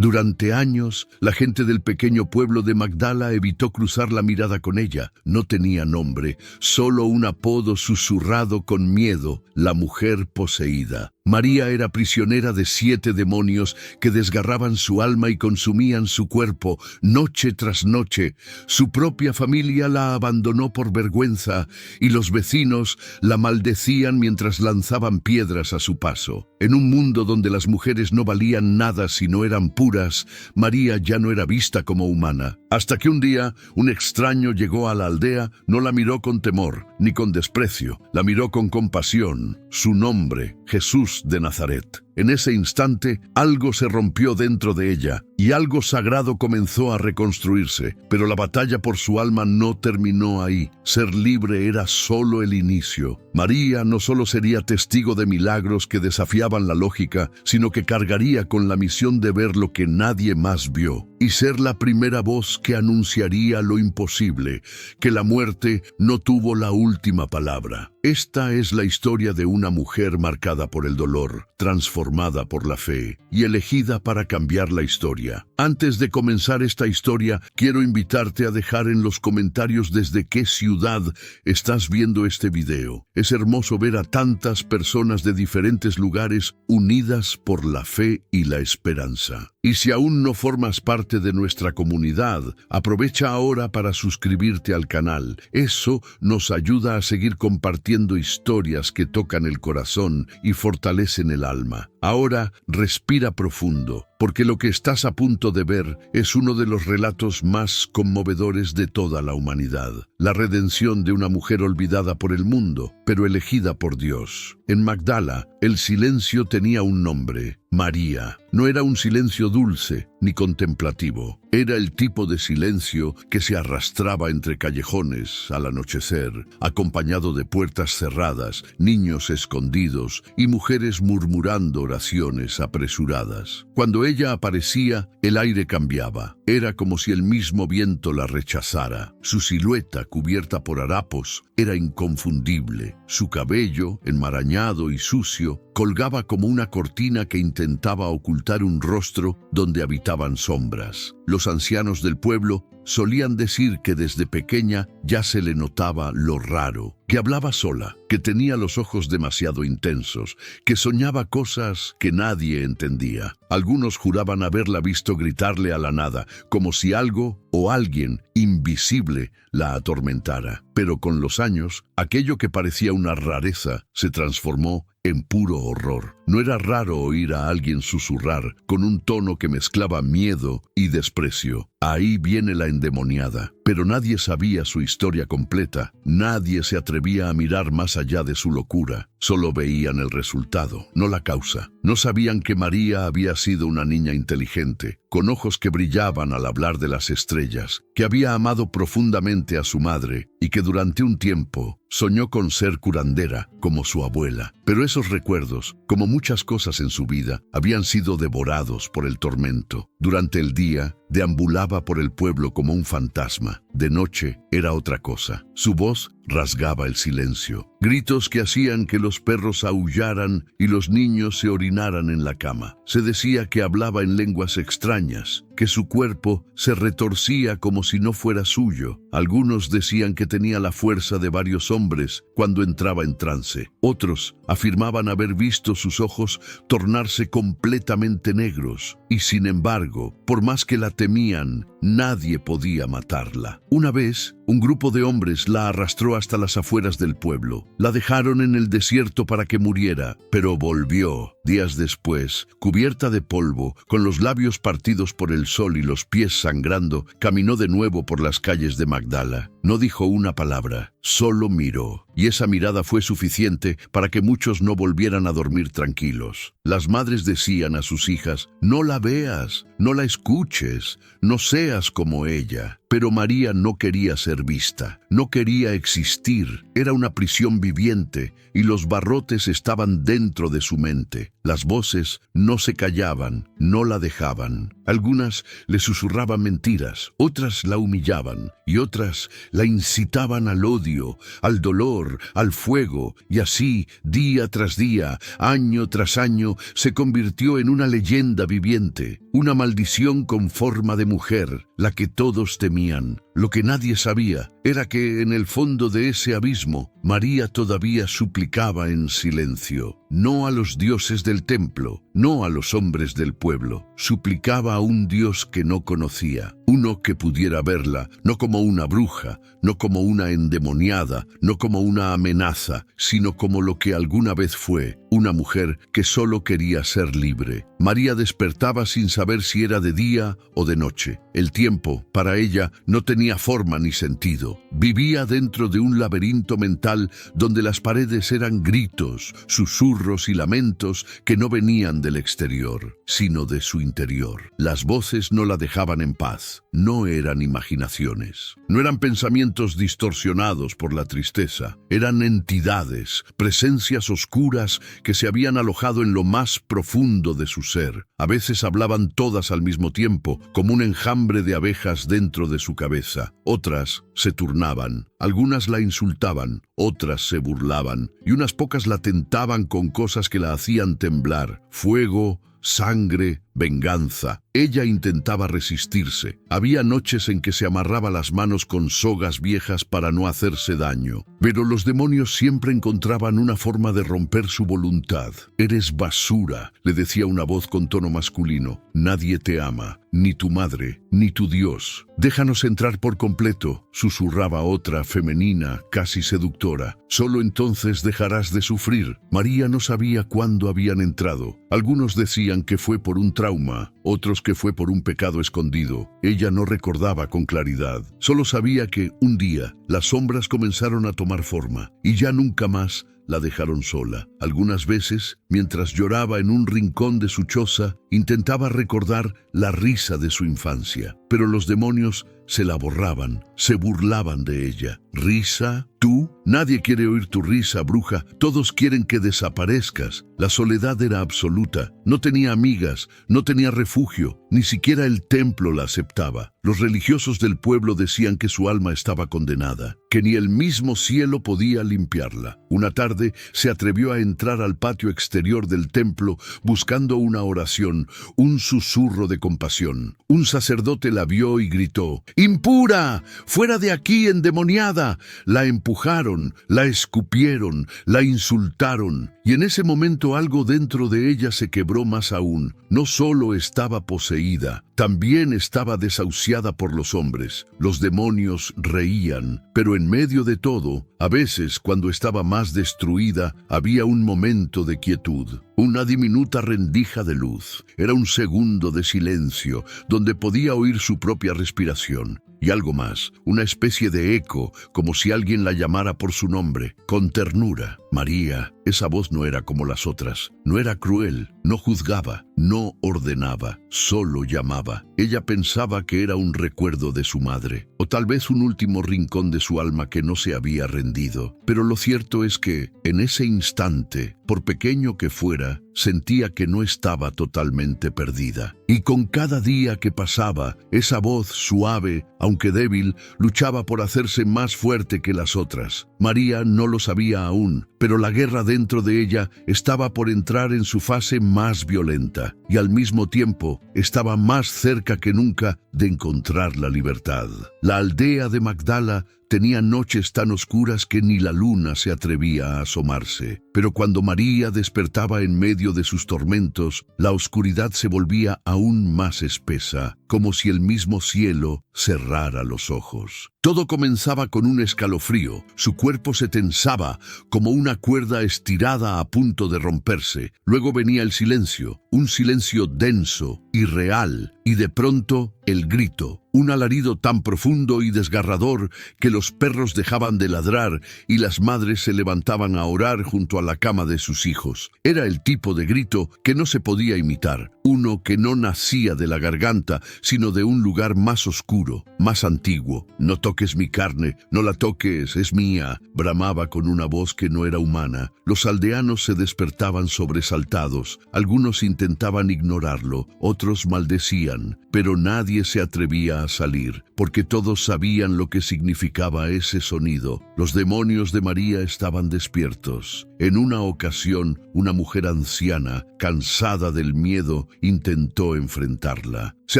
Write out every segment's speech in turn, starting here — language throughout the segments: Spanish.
Durante años, la gente del pequeño pueblo de Magdala evitó cruzar la mirada con ella. No tenía nombre, solo un apodo susurrado con miedo: la mujer poseída. María era prisionera de 7 demonios que desgarraban su alma y consumían su cuerpo noche tras noche. Su propia familia la abandonó por vergüenza y los vecinos la maldecían mientras lanzaban piedras a su paso. En un mundo donde las mujeres no valían nada si no eran puras, María ya no era vista como humana. Hasta que un día, un extraño llegó a la aldea. No la miró con temor ni con desprecio, la miró con compasión. Su nombre, Jesús de Nazaret. En ese instante, algo se rompió dentro de ella y algo sagrado comenzó a reconstruirse. Pero la batalla por su alma no terminó ahí. Ser libre era solo el inicio. María no solo sería testigo de milagros que desafiaban la lógica, sino que cargaría con la misión de ver lo que nadie más vio y ser la primera voz que anunciaría lo imposible, que la muerte no tuvo la última palabra. Esta es la historia de una mujer marcada por el dolor, transformada por la fe y elegida para cambiar la historia. Antes de comenzar esta historia, quiero invitarte a dejar en los comentarios desde qué ciudad estás viendo este video. Es hermoso ver a tantas personas de diferentes lugares unidas por la fe y la esperanza. Y si aún no formas parte de nuestra comunidad, aprovecha ahora para suscribirte al canal. Eso nos ayuda a seguir compartiendo historias que tocan el corazón y fortalecen el alma. Ahora respira profundo, porque lo que estás a punto de ver es uno de los relatos más conmovedores de toda la humanidad. La redención de una mujer olvidada por el mundo, pero elegida por Dios. En Magdala, el silencio tenía un nombre: María. No era un silencio dulce ni contemplativo. Era el tipo de silencio que se arrastraba entre callejones al anochecer, acompañado de puertas cerradas, niños escondidos y mujeres murmurando oraciones apresuradas. Cuando ella aparecía, el aire cambiaba. Era como si el mismo viento la rechazara. Su silueta, cubierta por harapos, era inconfundible. Su cabello, enmarañado y sucio, colgaba como una cortina que intentaba ocultar un rostro donde habitaban sombras. Los ancianos del pueblo solían decir que desde pequeña ya se le notaba lo raro, que hablaba sola, que tenía los ojos demasiado intensos, que soñaba cosas que nadie entendía. Algunos juraban haberla visto gritarle a la nada, como si algo o alguien invisible la atormentara. Pero con los años, aquello que parecía una rareza se transformó en puro horror. No era raro oír a alguien susurrar con un tono que mezclaba miedo y desprecio: ahí viene la endemoniada. Pero nadie sabía su historia completa. Nadie se atrevía a mirar más allá de su locura. Solo veían el resultado, no la causa. No sabían que María había sido una niña inteligente, con ojos que brillaban al hablar de las estrellas, que había amado profundamente a su madre y que durante un tiempo soñó con ser curandera como su abuela. Pero esos recuerdos, como muchas cosas en su vida, habían sido devorados por el tormento. Durante el día, deambulaba por el pueblo como un fantasma. De noche era otra cosa. Su voz rasgaba el silencio. Gritos que hacían que los perros aullaran y los niños se orinaran en la cama. Se decía que hablaba en lenguas extrañas, que su cuerpo se retorcía como si no fuera suyo. Algunos decían que tenía la fuerza de varios hombres cuando entraba en trance. Otros afirmaban haber visto sus ojos tornarse completamente negros. Y sin embargo, por más que la temían, nadie podía matarla. Una vez, un grupo de hombres la arrastró hasta las afueras del pueblo. La dejaron en el desierto para que muriera, pero volvió. Días después, cubierta de polvo, con los labios partidos por el sol y los pies sangrando, caminó de nuevo por las calles de Magdala. No dijo una palabra, solo miró. Y esa mirada fue suficiente para que muchos no volvieran a dormir tranquilos. Las madres decían a sus hijas: no la veas, no la escuches, no seas como ella. Pero María no quería ser vista, no quería existir. Era una prisión viviente y los barrotes estaban dentro de su mente. Las voces no se callaban, no la dejaban. Algunas le susurraban mentiras, otras la humillaban y otras la incitaban al odio odio, al dolor, al fuego, y así, día tras día, año tras año, se convirtió en una leyenda viviente, una maldición con forma de mujer, la que todos temían. Lo que nadie sabía era que en el fondo de ese abismo, María todavía suplicaba en silencio, no a los dioses del templo, no a los hombres del pueblo, suplicaba a un Dios que no conocía, uno que pudiera verla, no como una bruja, no como una endemoniada, no como una amenaza, sino como lo que alguna vez fue, una mujer que solo quería ser libre. María despertaba sin saber si era de día o de noche. El tiempo, para ella, no tenía forma ni sentido. Vivía dentro de un laberinto mental donde las paredes eran gritos, susurros y lamentos que no venían del exterior, sino de su interior. Las voces no la dejaban en paz. No eran imaginaciones. No eran pensamientos distorsionados por la tristeza. Eran entidades, presencias oscuras que se habían alojado en lo más profundo de su ser. A veces hablaban todas al mismo tiempo, como un enjambre de abejas dentro de su cabeza. Otras se turnaban. Algunas la insultaban, otras se burlaban, y unas pocas la tentaban con cosas que la hacían temblar. Fuego, sangre, venganza. Ella intentaba resistirse. Había noches en que se amarraba las manos con sogas viejas para no hacerse daño. Pero los demonios siempre encontraban una forma de romper su voluntad. «Eres basura», le decía una voz con tono masculino. «Nadie te ama, ni tu madre, ni tu Dios. Déjanos entrar por completo», susurraba otra, femenina, casi seductora. «Solo entonces dejarás de sufrir». María no sabía cuándo habían entrado. Algunos decían que fue por un trauma, otros que fue por un pecado escondido. Ella no recordaba con claridad. Solo sabía que, un día, las sombras comenzaron a tomar forma, y ya nunca más la dejaron sola. Algunas veces, mientras lloraba en un rincón de su choza, intentaba recordar la risa de su infancia. Pero los demonios se la borraban, se burlaban de ella. ¿Risa? ¿Tú? Nadie quiere oír tu risa, bruja. Todos quieren que desaparezcas. La soledad era absoluta. No tenía amigas, no tenía refugio. Ni siquiera el templo la aceptaba. Los religiosos del pueblo decían que su alma estaba condenada, que ni el mismo cielo podía limpiarla. Una tarde se atrevió a entrar al patio exterior del templo buscando una oración, un susurro de compasión. Un sacerdote la vio y gritó: «¡Impura! ¡Fuera de aquí, endemoniada!». La empujaron, la escupieron, la insultaron, y en ese momento algo dentro de ella se quebró más aún. No solo estaba poseída, también estaba desahuciada por los hombres. Los demonios reían, pero en medio de todo, a veces cuando estaba más destruida, había un momento de quietud. Una diminuta rendija de luz. Era un segundo de silencio, donde podía oír su propia respiración. Y algo más, una especie de eco, como si alguien la llamara por su nombre, con ternura. María. Esa voz no era como las otras. No era cruel, no juzgaba, no ordenaba, solo llamaba. Ella pensaba que era un recuerdo de su madre, o tal vez un último rincón de su alma que no se había rendido. Pero lo cierto es que, en ese instante, por pequeño que fuera, sentía que no estaba totalmente perdida. Y con cada día que pasaba, esa voz suave, aunque débil, luchaba por hacerse más fuerte que las otras. María no lo sabía aún, pero la guerra dentro de ella estaba por entrar en su fase más violenta, y al mismo tiempo estaba más cerca que nunca de encontrar la libertad. La aldea de Magdala tenía noches tan oscuras que ni la luna se atrevía a asomarse. Pero cuando María despertaba en medio de sus tormentos, la oscuridad se volvía aún más espesa, como si el mismo cielo cerrara los ojos. Todo comenzaba con un escalofrío. Su cuerpo se tensaba como una cuerda estirada a punto de romperse. Luego venía el silencio, un silencio denso y real, y de pronto el grito, un alarido tan profundo y desgarrador que los perros dejaban de ladrar y las madres se levantaban a orar junto a la cama de sus hijos. Era el tipo de grito que no se podía imitar, uno que no nacía de la garganta, sino de un lugar más oscuro, más antiguo. «No toques mi carne, no la toques, es mía», bramaba con una voz que no era humana. Los aldeanos se despertaban sobresaltados. Algunos intentaban ignorarlo, otros maldecían, pero nadie nadie se atrevía a salir, porque todos sabían lo que significaba ese sonido. Los demonios de María estaban despiertos. En una ocasión, una mujer anciana, cansada del miedo, intentó enfrentarla. Se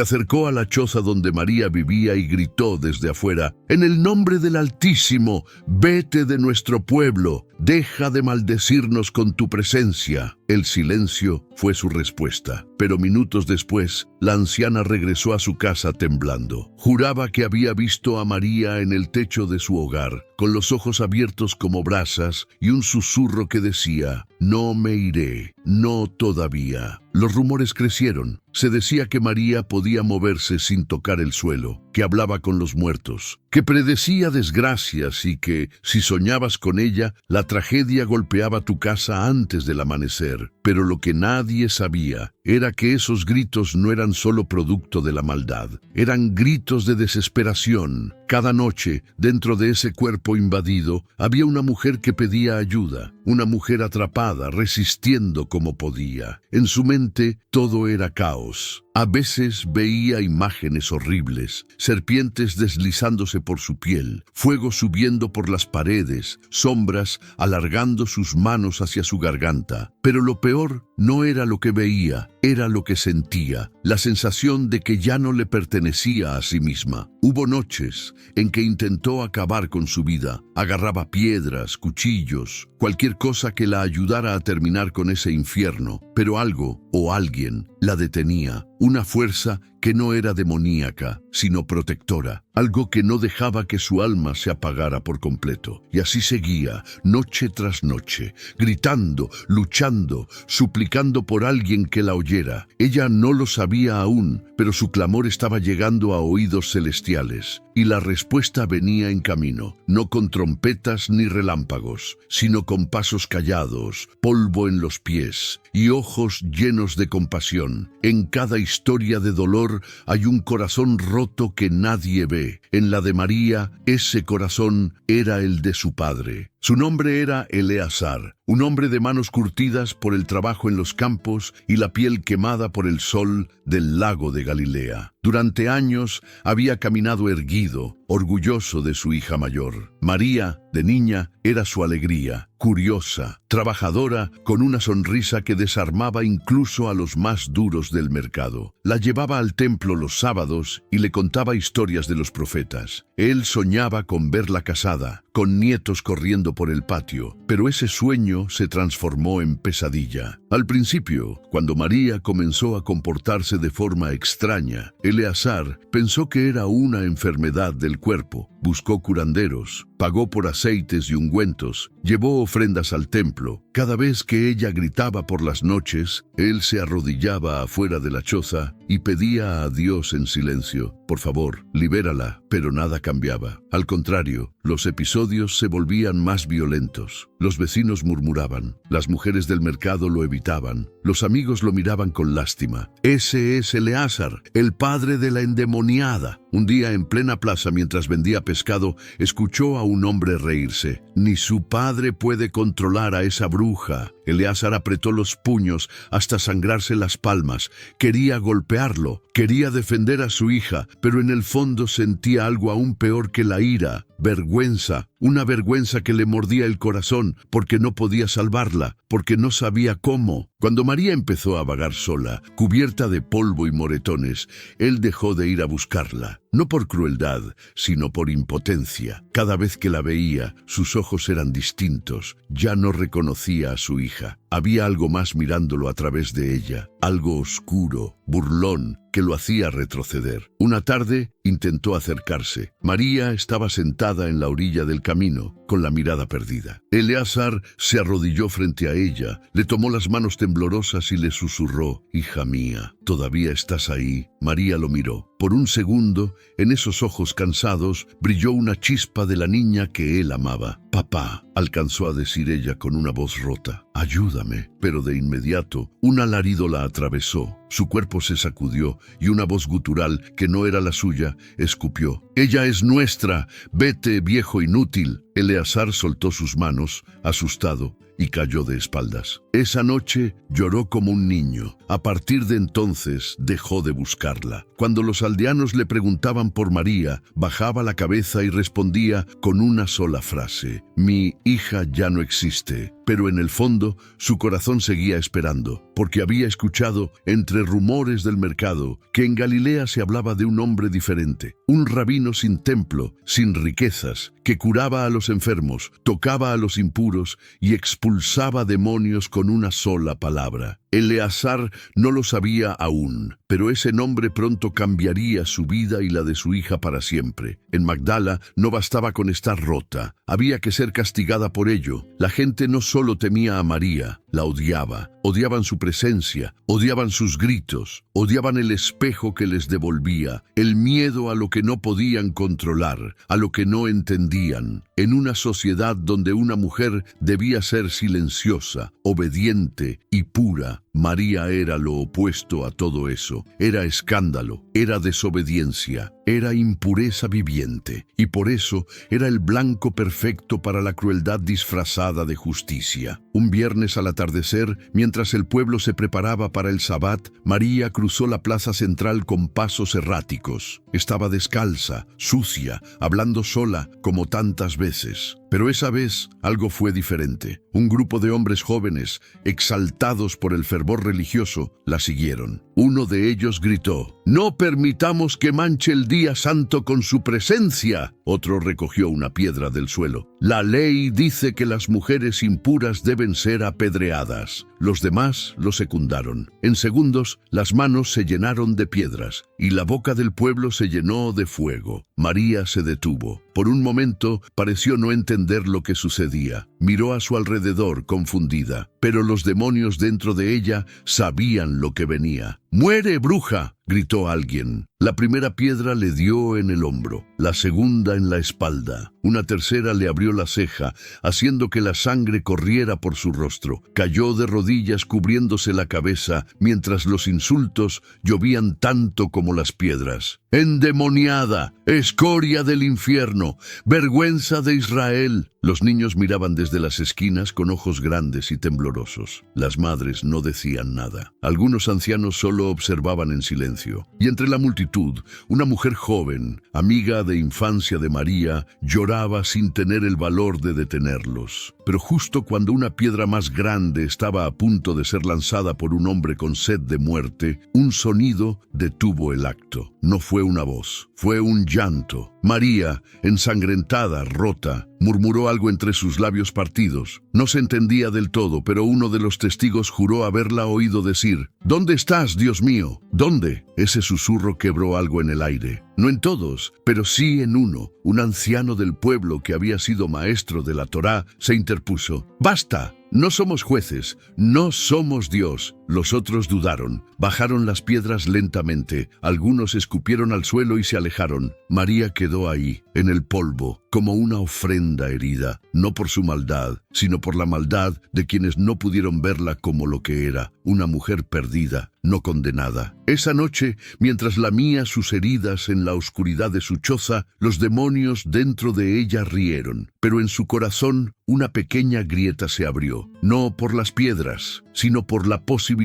acercó a la choza donde María vivía y gritó desde afuera: «En el nombre del Altísimo, vete de nuestro pueblo, deja de maldecirnos con tu presencia». El silencio fue su respuesta, pero minutos después, la anciana regresó a su casa temblando. Juraba que había visto a María en el techo de su hogar, con los ojos abiertos como brasas y un susurro que decía: «No me iré, no todavía». Los rumores crecieron. Se decía que María podía moverse sin tocar el suelo, que hablaba con los muertos, que predecía desgracias y que, si soñabas con ella, la tragedia golpeaba tu casa antes del amanecer. Pero lo que nadie sabía era que esos gritos no eran solo producto de la maldad, eran gritos de desesperación. Cada noche, dentro de ese cuerpo invadido, había una mujer que pedía ayuda, una mujer atrapada, resistiendo como podía. En su mente todo era caos. A veces veía imágenes horribles, serpientes deslizándose por su piel, fuego subiendo por las paredes, sombras alargando sus manos hacia su garganta. Pero lo peor no era lo que veía, era lo que sentía, la sensación de que ya no le pertenecía a sí misma. Hubo noches en que intentó acabar con su vida, agarraba piedras, cuchillos, cualquier cosa que la ayudara a terminar con ese infierno, pero algo o alguien la detenía, una fuerza que no era demoníaca, sino protectora, algo que no dejaba que su alma se apagara por completo. Y así seguía, noche tras noche, gritando, luchando, suplicando por alguien que la oyera. Ella no lo sabía aún, pero su clamor estaba llegando a oídos celestiales, y la respuesta venía en camino, no con trompetas ni relámpagos, sino con pasos callados, polvo en los pies y ojos llenos de compasión. En cada historia de dolor hay un corazón roto que nadie ve. En la de María, ese corazón era el de su padre. Su nombre era Eleazar, un hombre de manos curtidas por el trabajo en los campos y la piel quemada por el sol del lago de Galilea. Durante años había caminado erguido, orgulloso de su hija mayor. María, de niña, era su alegría, curiosa, trabajadora, con una sonrisa que desarmaba incluso a los más duros del mercado. La llevaba al templo los sábados y le contaba historias de los profetas. Él soñaba con verla casada, con nietos corriendo por el patio, pero ese sueño se transformó en pesadilla. Al principio, cuando María comenzó a comportarse de forma extraña, Eleazar pensó que era una enfermedad del cuerpo. Buscó curanderos, pagó por aceites y ungüentos, llevó ofrendas al templo. Cada vez que ella gritaba por las noches, él se arrodillaba afuera de la choza y pedía a Dios en silencio: «Por favor, libérala», pero nada cambiaba. Al contrario, los episodios se volvían más violentos. Los vecinos murmuraban, las mujeres del mercado lo evitaban, los amigos lo miraban con lástima. «Ese es Eleazar, el padre de la endemoniada». Un día, en plena plaza, mientras vendía pescado, escuchó a un hombre reírse. «Ni su padre puede controlar a esa bruja». Eleazar apretó los puños hasta sangrarse las palmas. Quería golpearlo, quería defender a su hija, pero en el fondo sentía algo aún peor que la ira: vergüenza, una vergüenza que le mordía el corazón porque no podía salvarla, porque no sabía cómo. Cuando María empezó a vagar sola, cubierta de polvo y moretones, él dejó de ir a buscarla. No por crueldad, sino por impotencia. Cada vez que la veía, sus ojos eran distintos. Ya no reconocía a su hija. Había algo más mirándolo a través de ella, algo oscuro, burlón, que lo hacía retroceder. Una tarde intentó acercarse. María estaba sentada en la orilla del camino, con la mirada perdida. Eleazar se arrodilló frente a ella, le tomó las manos temblorosas y le susurró: «Hija mía, ¿todavía estás ahí?». María lo miró. Por un segundo, en esos ojos cansados, brilló una chispa de la niña que él amaba. «Papá», alcanzó a decir ella con una voz rota, «ayúdame». Pero de inmediato, un alarido la atravesó. Su cuerpo se sacudió y una voz gutural, que no era la suya, escupió: «Ella es nuestra, vete, viejo inútil». Eleazar soltó sus manos, asustado, y cayó de espaldas. Esa noche lloró como un niño. A partir de entonces dejó de buscarla. Cuando los aldeanos le preguntaban por María, bajaba la cabeza y respondía con una sola frase: «Mi hija ya no existe». Pero en el fondo, su corazón seguía esperando, porque había escuchado, entre rumores del mercado, que en Galilea se hablaba de un hombre diferente, un rabino sin templo, sin riquezas, que curaba a los enfermos, tocaba a los impuros y expulsaba demonios con una sola palabra. Eleazar no lo sabía aún, pero ese nombre pronto cambiaría su vida y la de su hija para siempre. En Magdala no bastaba con estar rota, había que ser castigada por ello. La gente no solo temía a María, la odiaba. Odiaban su presencia, odiaban sus gritos, odiaban el espejo que les devolvía, el miedo a lo que no podían controlar, a lo que no entendían. En una sociedad donde una mujer debía ser silenciosa, obediente y pura, María era lo opuesto a todo eso. Era escándalo, era desobediencia, era impureza viviente, y por eso era el blanco perfecto para la crueldad disfrazada de justicia. Un viernes al atardecer, mientras el pueblo se preparaba para el Sabbat, María cruzó la plaza central con pasos erráticos. Estaba descalza, sucia, hablando sola, como tantas veces. Pero esa vez algo fue diferente. Un grupo de hombres jóvenes, exaltados por el fervor religioso, la siguieron. Uno de ellos gritó: «¡No permitamos que manche el día santo con su presencia!». Otro recogió una piedra del suelo. «La ley dice que las mujeres impuras deben ser apedreadas». Los demás lo secundaron. En segundos, las manos se llenaron de piedras y la boca del pueblo se llenó de fuego. María se detuvo. Por un momento pareció no entender lo que sucedía. Miró a su alrededor confundida, pero los demonios dentro de ella sabían lo que venía. «¡Muere, bruja!», gritó alguien. La primera piedra le dio en el hombro, la segunda en la espalda. Una tercera le abrió la ceja, haciendo que la sangre corriera por su rostro. Cayó de rodillas cubriéndose la cabeza, mientras los insultos llovían tanto como las piedras. «¡Endemoniada! ¡Escoria del infierno! ¡Vergüenza de Israel!». Los niños miraban desde las esquinas con ojos grandes y temblorosos. Las madres no decían nada. Algunos ancianos solo observaban en silencio. Y entre la multitud, una mujer joven, amiga de infancia de María, lloraba sin tener el valor de detenerlos. Pero justo cuando una piedra más grande estaba a punto de ser lanzada por un hombre con sed de muerte, un sonido detuvo el acto. No fue una voz, fue un llanto. María, ensangrentada, rota, murmuró algo entre sus labios partidos. No se entendía del todo, pero uno de los testigos juró haberla oído decir: «¿Dónde estás, Dios mío? ¿Dónde?». Ese susurro quebró algo en el aire. No en todos, pero sí en uno. Un anciano del pueblo que había sido maestro de la Torá se interpuso: «¡Basta! No somos jueces, no somos Dios». Los otros dudaron, bajaron las piedras lentamente, algunos escupieron al suelo y se alejaron. María quedó ahí, en el polvo, como una ofrenda herida, no por su maldad, sino por la maldad de quienes no pudieron verla como lo que era, una mujer perdida, no condenada. Esa noche, mientras lamía sus heridas en la oscuridad de su choza, los demonios dentro de ella rieron, pero en su corazón una pequeña grieta se abrió, no por las piedras, sino por la posibilidad,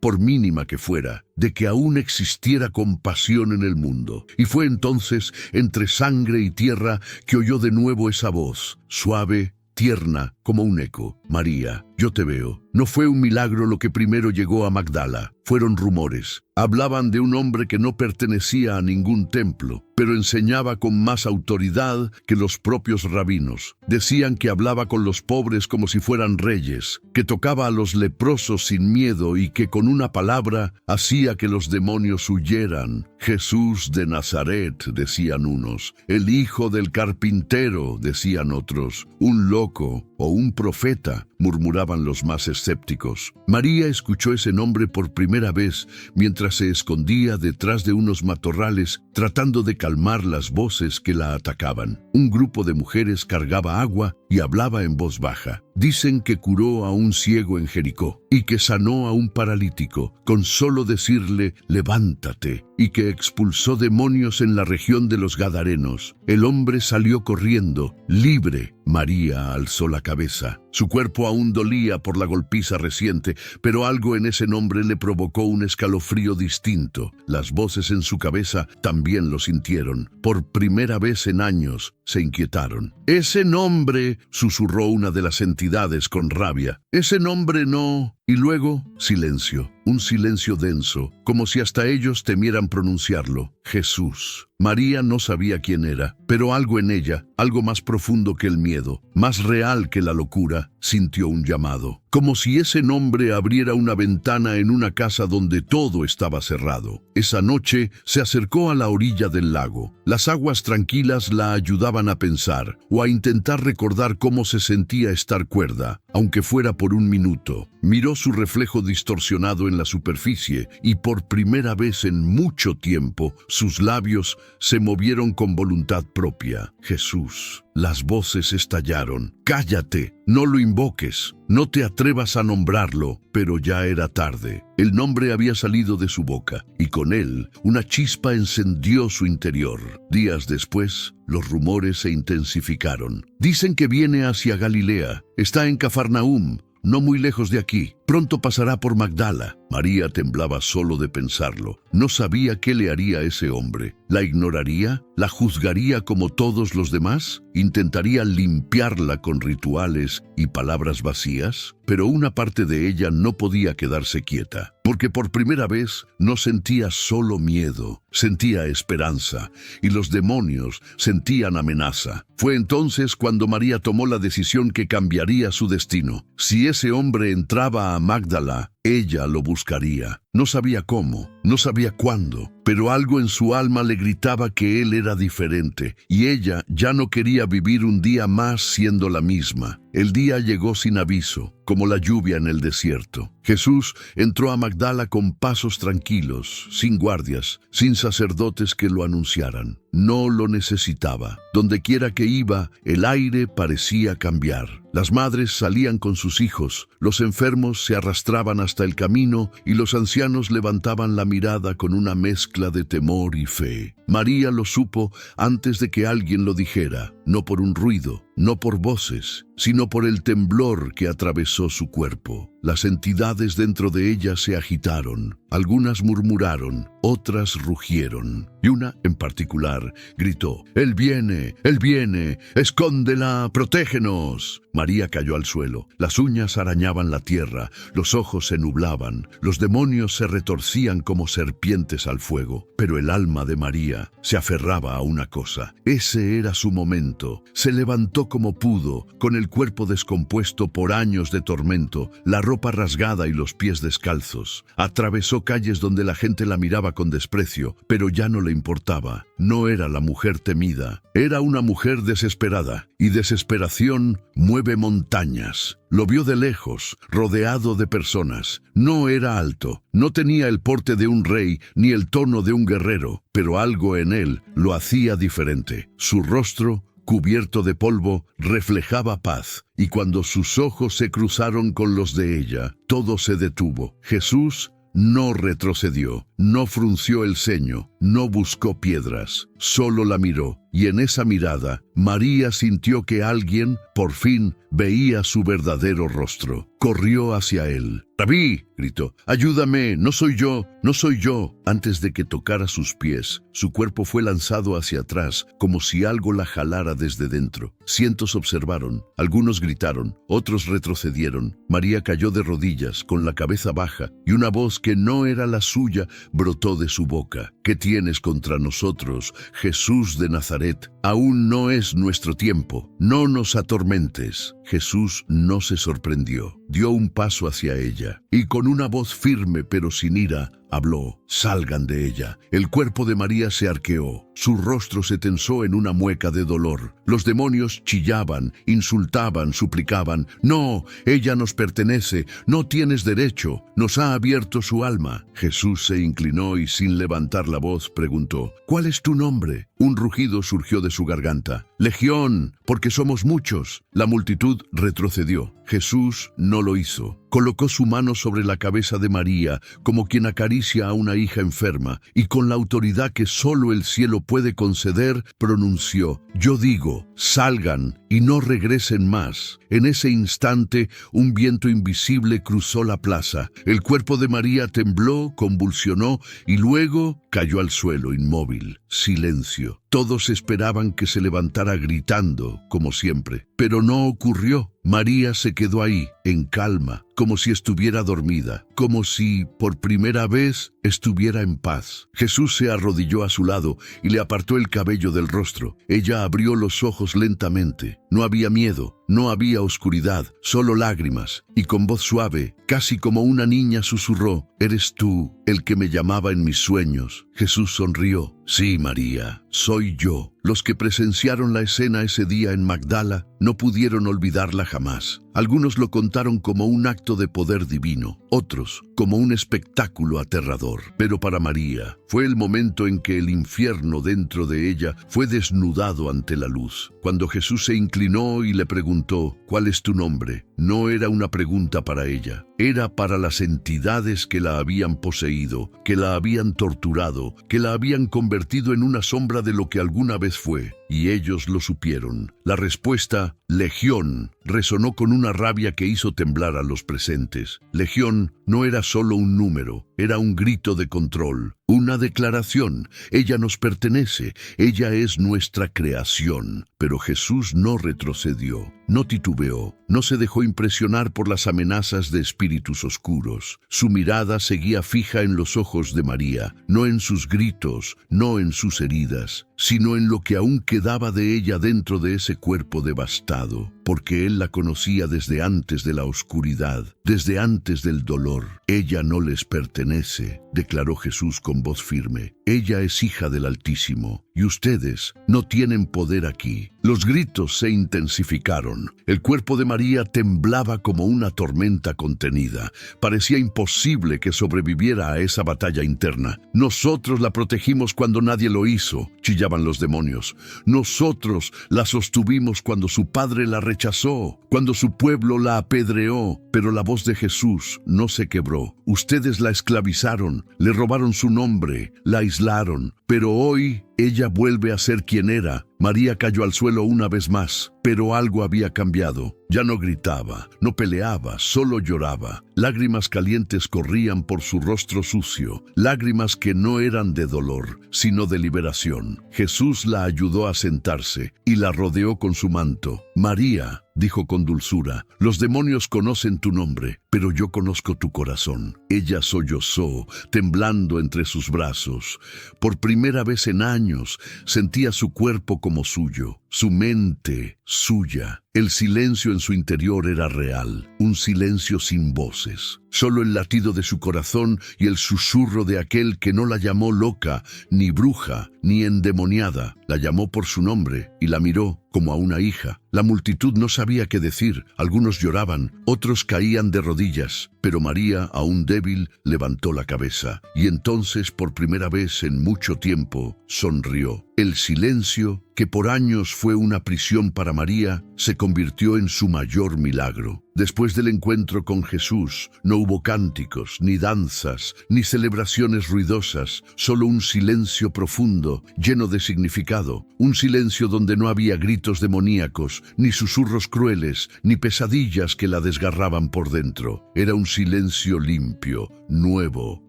por mínima que fuera, de que aún existiera compasión en el mundo. Y fue entonces, entre sangre y tierra, que oyó de nuevo esa voz, suave, tierna, como un eco: «María, yo te veo». No fue un milagro lo que primero llegó a Magdala, fueron rumores. Hablaban de un hombre que no pertenecía a ningún templo, pero enseñaba con más autoridad que los propios rabinos. Decían que hablaba con los pobres como si fueran reyes, que tocaba a los leprosos sin miedo y que con una palabra hacía que los demonios huyeran. «Jesús de Nazaret», decían unos. «El hijo del carpintero», decían otros. «Un loco o un profeta», murmuraban los más escépticos. María escuchó ese nombre por primera vez mientras se escondía detrás de unos matorrales tratando de calmar las voces que la atacaban. Un grupo de mujeres cargaba agua y hablaba en voz baja. Dicen que curó a un ciego en Jericó y que sanó a un paralítico con solo decirle levántate, y que expulsó demonios en la región de los Gadarenos. El hombre salió corriendo, libre. María alzó la cabeza. Su cuerpo aún dolía por la golpiza reciente, pero algo en ese nombre le provocó un escalofrío distinto. Las voces en su cabeza también lo sintieron. Por primera vez en años se inquietaron. «Ese nombre», susurró una de las entidades con rabia. «Ese nombre no». Y luego, silencio, un silencio denso, como si hasta ellos temieran pronunciarlo. Jesús. María no sabía quién era, pero algo en ella, algo más profundo que el miedo, más real que la locura, sintió un llamado. Como si ese nombre abriera una ventana en una casa donde todo estaba cerrado. Esa noche se acercó a la orilla del lago. Las aguas tranquilas la ayudaban a pensar, o a intentar recordar cómo se sentía estar cuerda, aunque fuera por un minuto. Miró su reflejo distorsionado en la superficie y por primera vez en mucho tiempo sus labios se movieron con voluntad propia. Jesús. Las voces estallaron. «Cállate, no lo invoques, no te atrevas a nombrarlo». Pero ya era tarde. El nombre había salido de su boca y con él una chispa encendió su interior. Días después, los rumores se intensificaron. «Dicen que viene hacia Galilea, está en Cafarnaúm, no muy lejos de aquí. Pronto pasará por Magdala». María temblaba solo de pensarlo. No sabía qué le haría ese hombre. ¿La ignoraría? ¿La juzgaría como todos los demás? ¿Intentaría limpiarla con rituales y palabras vacías? Pero una parte de ella no podía quedarse quieta, porque por primera vez no sentía solo miedo, sentía esperanza, y los demonios sentían amenaza. Fue entonces cuando María tomó la decisión que cambiaría su destino. Si ese hombre entraba a Magdala, ella lo buscaría. No sabía cómo, no sabía cuándo, pero algo en su alma le gritaba que él era diferente, y ella ya no quería vivir un día más siendo la misma. El día llegó sin aviso, como la lluvia en el desierto. Jesús entró a Magdala con pasos tranquilos, sin guardias, sin sacerdotes que lo anunciaran. No lo necesitaba. Dondequiera que iba, el aire parecía cambiar. Las madres salían con sus hijos, los enfermos se arrastraban hasta el camino y los ancianos levantaban la mirada con una mezcla de temor y fe. María lo supo antes de que alguien lo dijera, no por un ruido, no por voces, sino por el temblor que atravesó su cuerpo. Las entidades dentro de ella se agitaron, algunas murmuraron, otras rugieron, y una en particular gritó: Él viene, escóndela, protégenos». María cayó al suelo, las uñas arañaban la tierra, los ojos se nublaban, los demonios se retorcían como serpientes al fuego, pero el alma de María se aferraba a una cosa. Ese era su momento. Se levantó como pudo, con el cuerpo descompuesto por años de tormento, la ropa rasgada y los pies descalzos. Atravesó calles donde la gente la miraba con desprecio, pero ya no le importaba. No era la mujer temida, era una mujer desesperada, y desesperación mueve montañas. Lo vio de lejos, rodeado de personas. No era alto, no tenía el porte de un rey ni el tono de un guerrero, pero algo en él lo hacía diferente. Su rostro, cubierto de polvo, reflejaba paz, y cuando sus ojos se cruzaron con los de ella, todo se detuvo. Jesús no retrocedió, no frunció el ceño, no buscó piedras, solo la miró, y en esa mirada, María sintió que alguien, por fin, veía su verdadero rostro. Corrió hacia él. «Rabí», gritó, «ayúdame, no soy yo, no soy yo». Antes de que tocara sus pies, su cuerpo fue lanzado hacia atrás, como si algo la jalara desde dentro. Cientos observaron, algunos gritaron, otros retrocedieron. María cayó de rodillas, con la cabeza baja, y una voz que no era la suya brotó de su boca. «¿Qué tienes contra nosotros, Jesús de Nazaret? Aún no es nuestro tiempo, no nos atormentes». Jesús no se sorprendió. dio un paso hacia ella y con una voz firme pero sin ira, habló: «Salgan de ella». El cuerpo de María se arqueó, su rostro se tensó en una mueca de dolor. Los demonios chillaban, insultaban, suplicaban: «No, ella nos pertenece, no tienes derecho, nos ha abierto su alma». Jesús se inclinó y sin levantar la voz preguntó: «¿Cuál es tu nombre?». Un rugido surgió de su garganta: «Legión, porque somos muchos». La multitud retrocedió. Jesús no lo hizo. Colocó su mano sobre la cabeza de María, como quien acaricia a una hija enferma, y con la autoridad que solo el cielo puede conceder, pronunció: «Yo digo, salgan y no regresen más». En ese instante, un viento invisible cruzó la plaza. El cuerpo de María tembló, convulsionó y luego cayó al suelo inmóvil. Silencio. Todos esperaban que se levantara gritando, como siempre, pero no ocurrió. María se quedó ahí, en calma, como si estuviera dormida, como si, por primera vez, estuviera en paz. Jesús se arrodilló a su lado y le apartó el cabello del rostro. Ella abrió los ojos lentamente. No había miedo, no había oscuridad, solo lágrimas, y con voz suave, casi como una niña, susurró: «¿Eres tú el que me llamaba en mis sueños?». Jesús sonrió: «Sí, María, soy yo». Los que presenciaron la escena ese día en Magdala no pudieron olvidarla jamás. Algunos lo contaron como un acto de poder divino, otros como un espectáculo aterrador. Pero para María fue el momento en que el infierno dentro de ella fue desnudado ante la luz. Cuando Jesús se inclinó y le preguntó: «¿Cuál es tu nombre?», no era una pregunta para ella, era para las entidades que la habían poseído, que la habían torturado, que la habían convertido en una sombra de lo que alguna vez fue. Y ellos lo supieron. La respuesta, Legión, resonó con una rabia que hizo temblar a los presentes. Legión no era solo un número, era un grito de control, una declaración: «Ella nos pertenece, ella es nuestra creación». Pero Jesús no retrocedió, no titubeó, no se dejó impresionar por las amenazas de espíritus oscuros. Su mirada seguía fija en los ojos de María, no en sus gritos, no en sus heridas, sino en lo que aún quedaba de ella dentro de ese cuerpo devastado, porque él la conocía desde antes de la oscuridad, desde antes del dolor. «Ella no les pertenece», declaró Jesús con voz firme. «Ella es hija del Altísimo, y ustedes no tienen poder aquí». Los gritos se intensificaron. El cuerpo de María temblaba como una tormenta contenida. Parecía imposible que sobreviviera a esa batalla interna. «Nosotros la protegimos cuando nadie lo hizo», chillaban los demonios. «Nosotros la sostuvimos cuando su padre la rechazó, cuando su pueblo la apedreó». Pero la voz de Jesús no se quebró. «Ustedes la esclavizaron, le robaron su nombre, la aislaron, pero hoy ella vuelve a ser quien era». María cayó al suelo una vez más, pero algo había cambiado. Ya no gritaba, no peleaba, solo lloraba. Lágrimas calientes corrían por su rostro sucio, lágrimas que no eran de dolor, sino de liberación. Jesús la ayudó a sentarse y la rodeó con su manto. «María», dijo con dulzura, «los demonios conocen tu nombre, pero yo conozco tu corazón». Ella sollozó, temblando entre sus brazos. Por primera vez en años sentía su cuerpo como suyo, su mente suya. El silencio en su interior era real, un silencio sin voces. Solo el latido de su corazón y el susurro de aquel que no la llamó loca, ni bruja, ni endemoniada. La llamó por su nombre y la miró como a una hija. La multitud no sabía qué decir. Algunos lloraban, otros caían de rodillas. Pero María, aún débil, levantó la cabeza. Y entonces, por primera vez en mucho tiempo, sonrió. El silencio, que por años fue una prisión para María, se convirtió en su mayor milagro. Después del encuentro con Jesús, no hubo cánticos, ni danzas, ni celebraciones ruidosas, solo un silencio profundo, lleno de significado, un silencio donde no había gritos demoníacos, ni susurros crueles, ni pesadillas que la desgarraban por dentro. Era un silencio limpio, nuevo,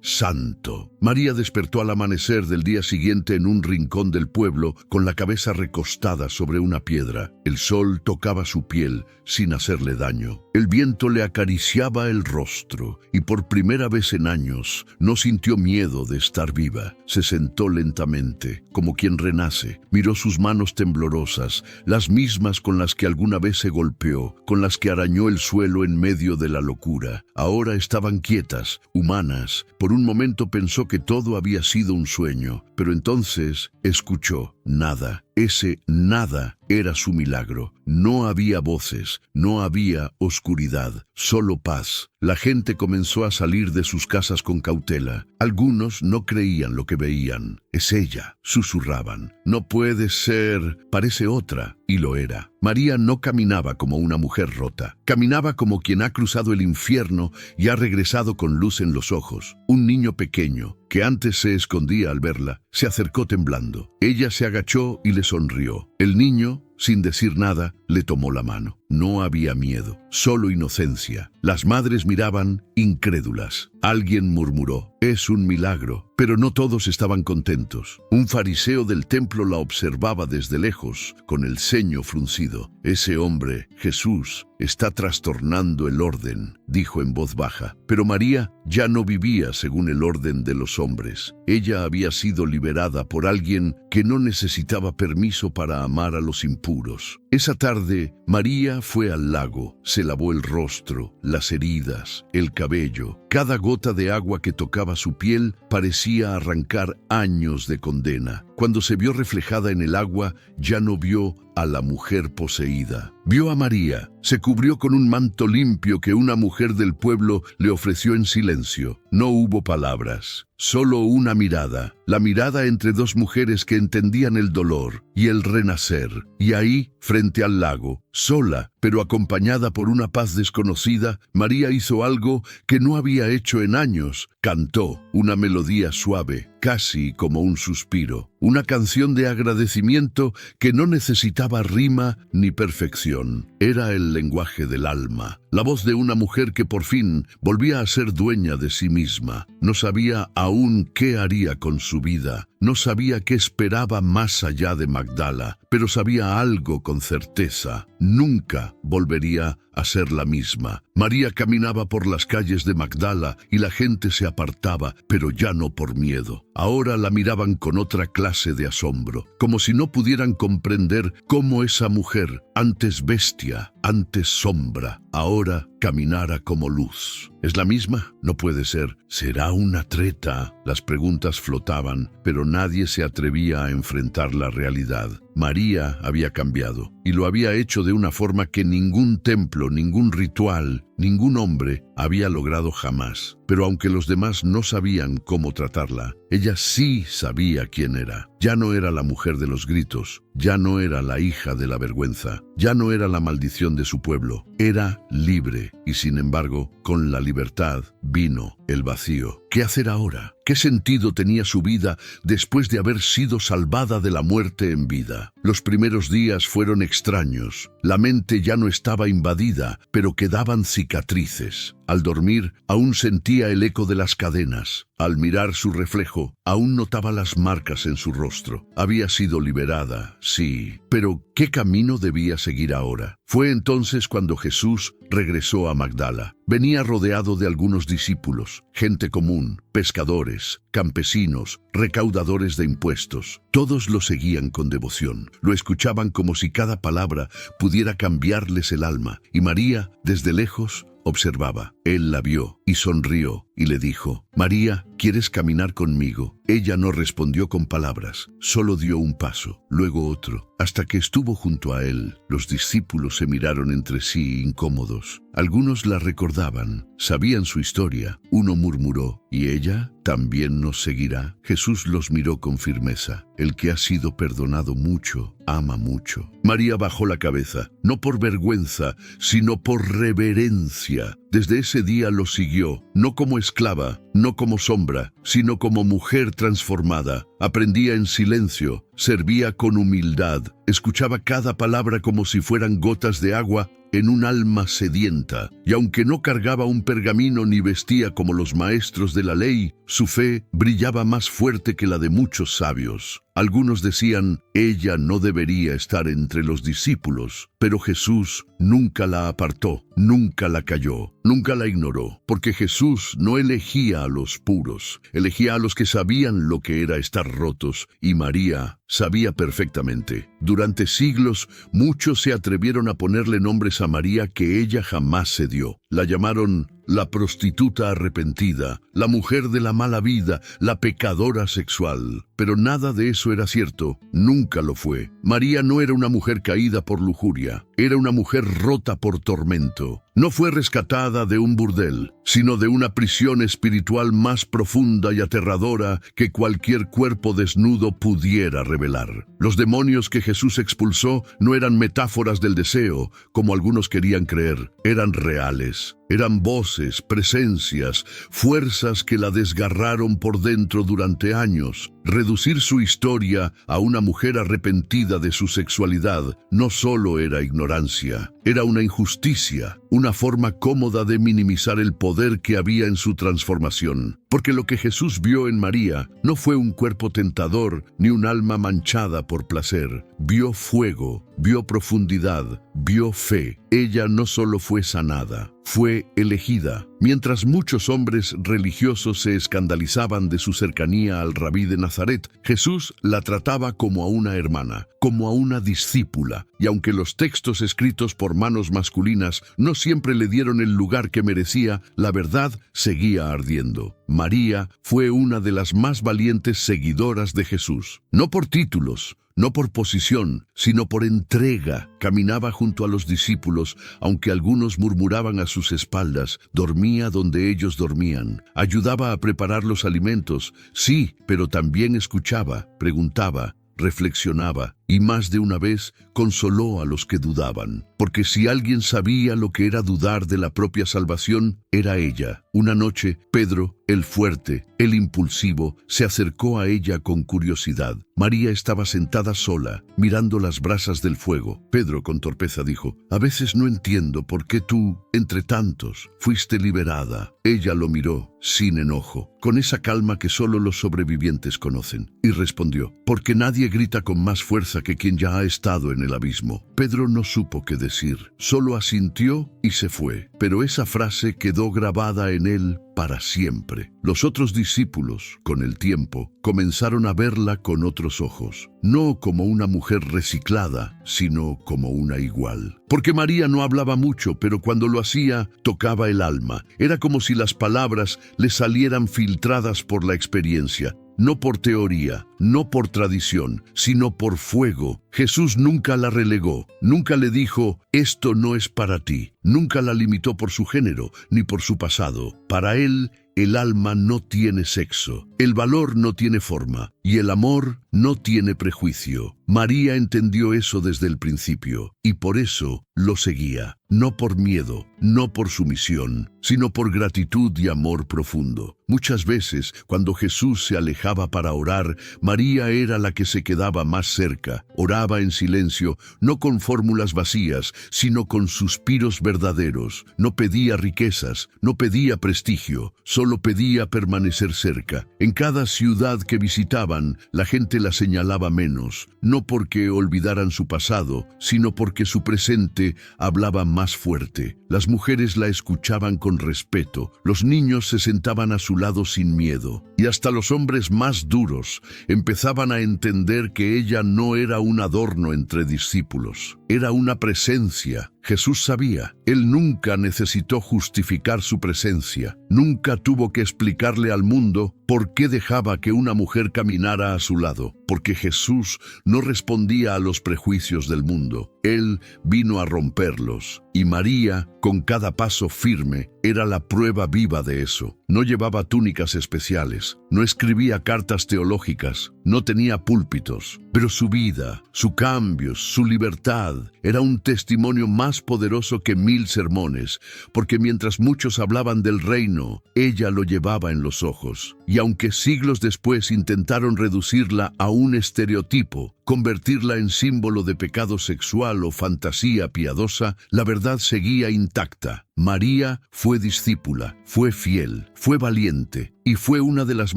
santo. María despertó al amanecer del día siguiente en un rincón del pueblo, con la cabeza recostada sobre una piedra. El sol tocaba su piel sin hacerle daño. El viento le acariciaba el rostro y por primera vez en años no sintió miedo de estar viva. Se sentó lentamente, como quien renace. Miró sus manos temblorosas, las mismas con las que alguna vez se golpeó, con las que arañó el suelo en medio de la locura. Ahora estaban quietas, humanas. Por un momento pensó que todo había sido un sueño, pero entonces escuchó nada. Ese nada era su milagro. No había voces, no había oscuridad, solo paz. La gente comenzó a salir de sus casas con cautela. Algunos no creían lo que veían. «Es ella», susurraban. «No puede ser, parece otra». Y lo era. María no caminaba como una mujer rota. Caminaba como quien ha cruzado el infierno y ha regresado con luz en los ojos. Un niño pequeño, que antes se escondía al verla, se acercó temblando. Ella se agachó y le sonrió. El niño, sin decir nada, le tomó la mano. No había miedo, solo inocencia. Las madres miraban incrédulas. Alguien murmuró: «Es un milagro». Pero no todos estaban contentos. Un fariseo del templo la observaba desde lejos, con el ceño fruncido. «Ese hombre, Jesús, está trastornando el orden», dijo en voz baja. Pero María ya no vivía según el orden de los hombres. Ella había sido liberada por alguien que no necesitaba permiso para amar a los impuros. Esa tarde, María fue al lago, se lavó el rostro, las heridas, el cabello. Cada gota de agua que tocaba su piel parecía arrancar años de condena. Cuando se vio reflejada en el agua, ya no vio a la mujer poseída. Vio a María. Se cubrió con un manto limpio que una mujer del pueblo le ofreció en silencio. No hubo palabras, solo una mirada. La mirada entre dos mujeres que entendían el dolor y el renacer. Y ahí, frente al lago, sola, pero acompañada por una paz desconocida, María hizo algo que no había hecho en años. Cantó una melodía suave, casi como un suspiro. Una canción de agradecimiento que no necesitaba rima ni perfección. Era el lenguaje del alma. La voz de una mujer que por fin volvía a ser dueña de sí misma. No sabía aún qué haría con su vida. No sabía qué esperaba más allá de Magdala, pero sabía algo con certeza: nunca volvería a ser la misma. María caminaba por las calles de Magdala y la gente se apartaba, pero ya no por miedo. Ahora la miraban con otra clase de asombro, como si no pudieran comprender cómo esa mujer, antes bestia, antes sombra, ahora caminara como luz. ¿Es la misma? No puede ser. ¿Será una treta? Las preguntas flotaban, pero nadie se atrevía a enfrentar la realidad. María había cambiado, y lo había hecho de una forma que ningún templo, ningún ritual, ningún hombre había logrado jamás. Pero aunque los demás no sabían cómo tratarla, ella sí sabía quién era. Ya no era la mujer de los gritos, ya no era la hija de la vergüenza, ya no era la maldición de su pueblo. Era libre, y sin embargo, con la libertad vino el vacío. ¿Qué hacer ahora? ¿Qué sentido tenía su vida después de haber sido salvada de la muerte en vida? Los primeros días fueron extraños. La mente ya no estaba invadida, pero quedaban cicatrices. Al dormir, aún sentía el eco de las cadenas. Al mirar su reflejo, aún notaba las marcas en su rostro. Había sido liberada, sí, pero ¿qué camino debía seguir ahora? Fue entonces cuando Jesús regresó a Magdala. Venía rodeado de algunos discípulos, gente común, pescadores, campesinos, recaudadores de impuestos. Todos lo seguían con devoción. Lo escuchaban como si cada palabra pudiera cambiarles el alma. Y María, desde lejos, observaba. Él la vio y sonrió y le dijo: «María, ¿quieres caminar conmigo?». Ella no respondió con palabras, solo dio un paso, luego otro, hasta que estuvo junto a él. Los discípulos se miraron entre sí incómodos. Algunos la recordaban, sabían su historia. Uno murmuró: «¿Y ella también nos seguirá?». Jesús los miró con firmeza. El que ha sido perdonado mucho, ama mucho. María bajó la cabeza, no por vergüenza, sino por reverencia. Desde ese día lo siguió, no como esclava, no como sombra, sino como mujer transformada. Aprendía en silencio, servía con humildad, escuchaba cada palabra como si fueran gotas de agua en un alma sedienta, y aunque no cargaba un pergamino ni vestía como los maestros de la ley, su fe brillaba más fuerte que la de muchos sabios. Algunos decían, ella no debería estar entre los discípulos, pero Jesús nunca la apartó, nunca la calló, nunca la ignoró, porque Jesús no elegía a los puros, elegía a los que sabían lo que era estar rotos, y María sabía perfectamente. Durante siglos, muchos se atrevieron a ponerle nombres a María que ella jamás se dio. La llamaron la prostituta arrepentida, la mujer de la mala vida, la pecadora sexual. Pero nada de eso era cierto, nunca lo fue. María no era una mujer caída por lujuria, era una mujer rota por tormento. No fue rescatada de un burdel, sino de una prisión espiritual más profunda y aterradora que cualquier cuerpo desnudo pudiera revelar. Los demonios que Jesús expulsó no eran metáforas del deseo, como algunos querían creer, eran reales. Eran voces, presencias, fuerzas que la desgarraron por dentro durante años. Reducir su historia a una mujer arrepentida de su sexualidad no solo era ignorancia, era una injusticia, una forma cómoda de minimizar el poder que había en su transformación. Porque lo que Jesús vio en María no fue un cuerpo tentador ni un alma manchada por placer. Vio fuego, vio profundidad, vio fe. Ella no solo fue sanada, fue elegida. Mientras muchos hombres religiosos se escandalizaban de su cercanía al rabí de Nazaret, Jesús la trataba como a una hermana, como a una discípula, y aunque los textos escritos por manos masculinas no siempre le dieron el lugar que merecía, la verdad seguía ardiendo. María fue una de las más valientes seguidoras de Jesús, no por títulos, no por posición, sino por entrega. Caminaba junto a los discípulos, aunque algunos murmuraban a sus espaldas, dormía donde ellos dormían, ayudaba a preparar los alimentos, sí, pero también escuchaba, preguntaba, reflexionaba y más de una vez consoló a los que dudaban. Porque si alguien sabía lo que era dudar de la propia salvación, era ella. Una noche, Pedro, el fuerte, el impulsivo, se acercó a ella con curiosidad. María estaba sentada sola, mirando las brasas del fuego. Pedro, con torpeza, dijo, «A veces no entiendo por qué tú, entre tantos, fuiste liberada». Ella lo miró, sin enojo, con esa calma que solo los sobrevivientes conocen, y respondió, «Porque nadie grita con más fuerza que quien ya ha estado en el abismo». Pedro no supo qué decir, solo asintió y se fue, pero esa frase quedó grabada en él para siempre. Los otros discípulos, con el tiempo, comenzaron a verla con otros ojos, no como una mujer reciclada, sino como una igual. Porque María no hablaba mucho, pero cuando lo hacía, tocaba el alma. Era como si las palabras le salieran filtradas por la experiencia. No por teoría, no por tradición, sino por fuego. Jesús nunca la relegó, nunca le dijo, esto no es para ti. Nunca la limitó por su género, ni por su pasado. Para él, el alma no tiene sexo, el valor no tiene forma, y el amor no tiene prejuicio. María entendió eso desde el principio, y por eso lo seguía, no por miedo, no por sumisión, sino por gratitud y amor profundo. Muchas veces, cuando Jesús se alejaba para orar, María era la que se quedaba más cerca. Oraba en silencio, no con fórmulas vacías, sino con suspiros verdaderos. No pedía riquezas, no pedía prestigio, solo pedía permanecer cerca. En cada ciudad que visitaban, la gente la señalaba menos, no porque olvidaran su pasado, sino porque su presente hablaba más fuerte. Las mujeres la escuchaban con respeto, los niños se sentaban a su lado sin miedo, y hasta los hombres más duros empezaban a entender que ella no era un adorno entre discípulos, era una presencia. Jesús sabía, él nunca necesitó justificar su presencia, nunca tuvo que explicarle al mundo por qué dejaba que una mujer caminara a su lado. porque Jesús no respondía a los prejuicios del mundo. Él vino a romperlos. Y María, con cada paso firme, era la prueba viva de eso. No llevaba túnicas especiales, no escribía cartas teológicas, no tenía púlpitos, pero su vida, su cambio, su libertad, era un testimonio más poderoso que 1000 sermones, porque mientras muchos hablaban del reino, ella lo llevaba en los ojos. Y aunque siglos después intentaron reducirla a un estereotipo, convertirla en símbolo de pecado sexual o fantasía piadosa, la verdad seguía intacta. María fue discípula, fue fiel, fue valiente y fue una de las